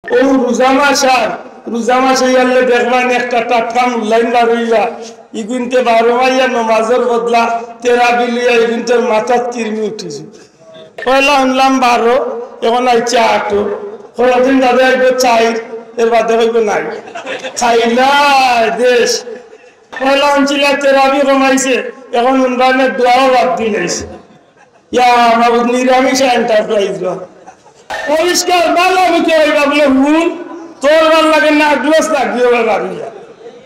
ও রোজা মাস আর রোজা মাসে গেলে দেখবেন একটা টাটকা মূল্যায়ন বার হইবা ইগুনতে 12 মাইয়া নমাজের বদলা তেরা বিলিয়া ইগুনতের মাথার কিরমি উঠেছে পয়লা আনলাম 12 এখন আইছে 8 কোনদিন দাদা একবার চাই এর বাদে হইব নাই খাইলা দেশ পয়লা আনছিলা তেরাবি কমাইছে এখন উনবানের দোয়াও বাদ দিয়েছে ইয়া মাবুদ নিরামিষ এন্টারপ্রাইজ বা পরিষ্কার ভালো মুখে হইবা বলে হুন তোর ভাল লাগে না গ্লাস লাগিও বাড়িয়া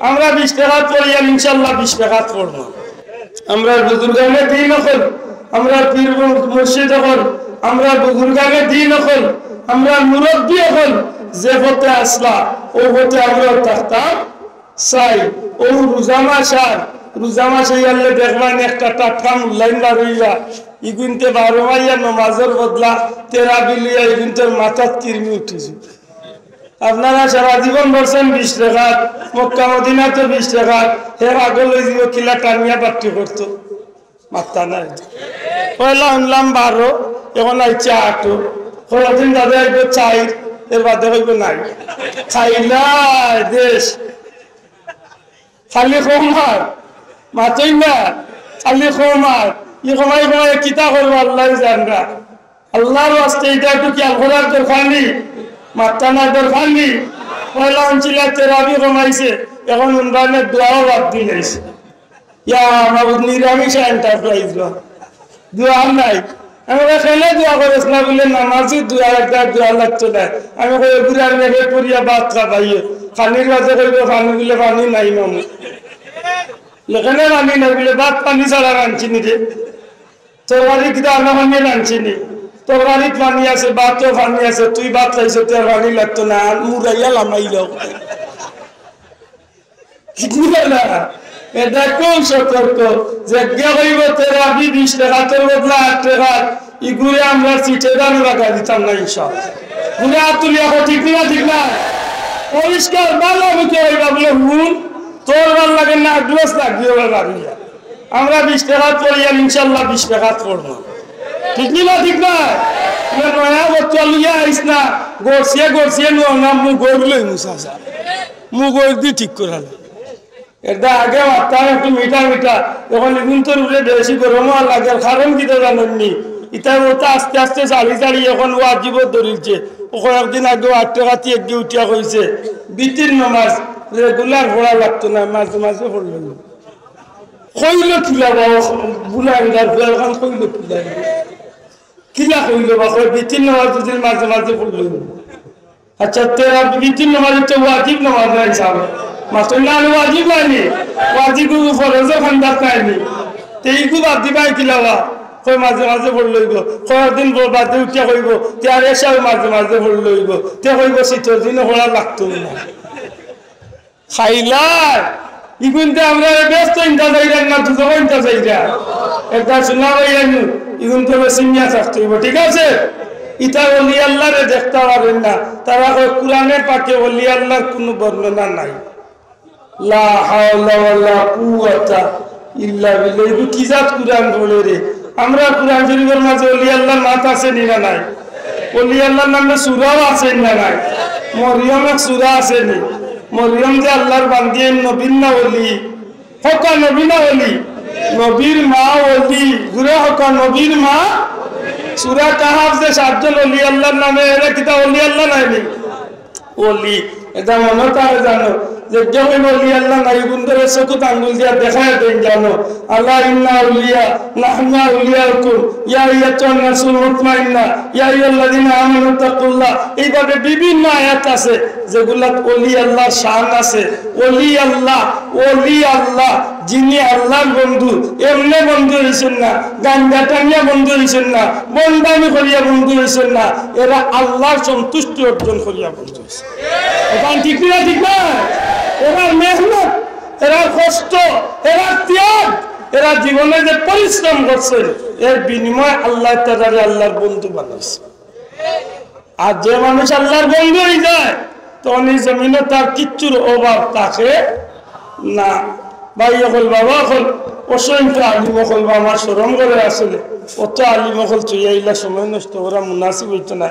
আমরা 20 টাকা করিয়া ইনশাআল্লাহ 20 টাকা করব আমরা বুজুর্গানে দিন হল আমরা পীর মুর্শিদ হল আমরা বুজুর্গানে দিন হল আমরা মুরব্বি হল যে হতে আসলা ও হতে আমরা থাকতাম চাই ও রোজা মাসে গেলে দেখবেন একটা টাটকা মূল্যায়ন বার হইবা ইগুনতে 12 মাইয়া নমাজের বদলা তেরা বিলিয়া ইগুনতের মাথার কিরমি উঠেছে আপনারা সারা জীবন বলছেন 20 টাকা মক্কা মদিনা তো 20 টাকা এর আগে লই দিব কিলা টানিয়া পার্টি করতো মাত্তা নাই পয়লা আনলাম 12 এখন আইছে 8 কোনদিন দাদা একবার চাই এর বাদে হইব নাই খাইলা দেশ খালি খোমার মাতই না খালি খোমার ই কমাই কমাই কিতা করবো আল্লাহ জানরা আল্লাহর ওয়াস্তে এটা একটু খেয়াল করার দরকার নেই মাত্তা না দরকার নেই পয়লা অঞ্চলে তেরাবি কমাইছে এখন উনবানের দোয়াও বাদ দিয়েছে ইয়া মাবুদ নিরামিষ এন্টারপ্রাইজ বা দোয়া নাই আমরা খেলে দোয়া করেছ না বলে নামাজি দোয়া একটা দোয়া লাগতো না আমি কই গুড়ার মেঘে পড়িয়া বাদ খাবাইয়ে পানির বাজে কইব পানি বলে পানি নাই মামু লেখানে পানি নাই বলে বাদ পানি ছাড়া রাঁধছি নি রে তরকারি কিতা আনা পানি রাঁধছি নি তরকারিত পানি আছে বাতও পানি আছে তুই বাদ খাইছ তোর পানি লাগতো না মুরাইয়া লামাইল না এটা কোন সতর্ক যে হইব তেরা 20 টাকা তোর বদলা 8 টাকা ইগুরে আমরা সিটে দাম লাগা দিতাম না ইনশাআল্লাহ গুরে আতুলিয়া ঠিক না পরিষ্কার ভালো মুখে হইবা বলে হুন তোর ভাল লাগে না গ্লাস লাগিও বাড়িয়া আমরা 20 টাকা করিয়া ইনশাআল্লাহ 20 টাকা করব ঠিক না নয়া বচ্চা লিয়া আইস না গড়ছিয়ে নো না মু গড়লই মুসাসা মু গড় দি ঠিক করালে এটা আগে মাত্রা একটু মিঠা এখন কিন্তু উঠে বেশি গরম লাগে কারণ কিটা জানেননি ইটা ওটা আস্তে আস্তে চালি এখন ওয়াজিব ধরিছে কয়েকদিন আগে 8 টাকা দিয়ে একদিন উঠিয়া কইছে বিতির নামাজ রেগুলার পড়া লাগতো না মাঝে মাঝে পড়ল কইল কিলা বুলাঙ্গার এখন কইল কিলা কইল বা বিতির নামাজ যদি মাঝে মাঝে পড়ল আচ্ছা তেরা বিতির নামাজ তো ওয়াজিব নামাজ নাই সাহেব মাসুল্লাহ ওয়াজিব নাইনি ওয়াজিব ফরজ খান্দাত নাইনি তেইকু বাদ দিবাই কিলাবা কই মাঝে মাঝে পড় লইব কয়েকদিন বাদে উঠিয়া কইব তে আর এসব মাঝে মাঝে পড় লইব তে কইব শীতের দিনে পড়া লাগতো না খাইলা ইগুনতে আমরা ব্যস্ত ইনটা যাইরা না দুটো ইনটা যাইরা একটা শোনা হইয়ানু ইগুনতে বেশিনিয়া থাকতে হইব ঠিক আছে ইতা ওলি আল্লাহরে দেখতে পারেন না তারা কোরআনে পাকে ওলি আল্লাহর কোনো বর্ণনা নাই লা হাওলা ওয়ালা কুওয়াতা ইল্লা বিল্লাহ কি জাত কুরআন বলে রে আমরা কুরআন শরীফের মাঝে ওলি আল্লাহর নাম আছে নি না নাই ওলি আল্লাহর নামে সূরাও আছে না নাই মরিয়মের সূরা আছে নি মরিয়ম যে আল্লাহর বান্দি নবীর না ওলি হকা নবী না ওলি নবীর মা ওলি গুরে হকা নবীর মা সূরা কাহাফ যে 7 জন ওলি আল্লাহর নামে এরা কিতা ওলি আল্লাহ নাই নি ওলি এটা মনে থাকে জানো যে যখন ওলি আল্লাহ নাই গুন্দরে চকুত আঙ্গুল দিয়া দেখায় দেন জানো আল্লাহ ইন্না আউলিয়া নাহনু আউলিয়াকুম ইয়া আইয়াতুন নাসুল মুতমাইন্না ইয়া আইয়ুহাল্লাযিনা আমানু তাকুল্লাহ এইভাবে বিভিন্ন আয়াত আছে যেগুলা ওলি আল্লাহ শান আছে ওলি আল্লাহ যিনি আল্লাহর বন্ধু এমনি বন্ধু হইছেন না গাঞ্জা টানিয়া বন্ধু হইছেন না বন্দামি করিয়া বন্ধু হইছেন না এরা আল্লাহর সন্তুষ্টি অর্জন করিয়া বন্ধু হইছে এটা ঠিক না এরা মেহনত এরা কষ্ট এরা ত্যাগ এরা জীবনে যে পরিশ্রম করছে এর বিনিময়ে আল্লাহ তাআলা আল্লাহর বন্ধু বানাইছে আর যে মানুষ আল্লাহর বন্ধু হয়ে যায় তখন এই জমিনে তার কিচ্ছুর অভাব থাকে না ভাই হল বাবা হল অসংখ্য আলিম হল বা আমার স্মরণ করে আসলে অত আলিম হল চুইয়া সময় নষ্ট করা মুনাসিব হইতো না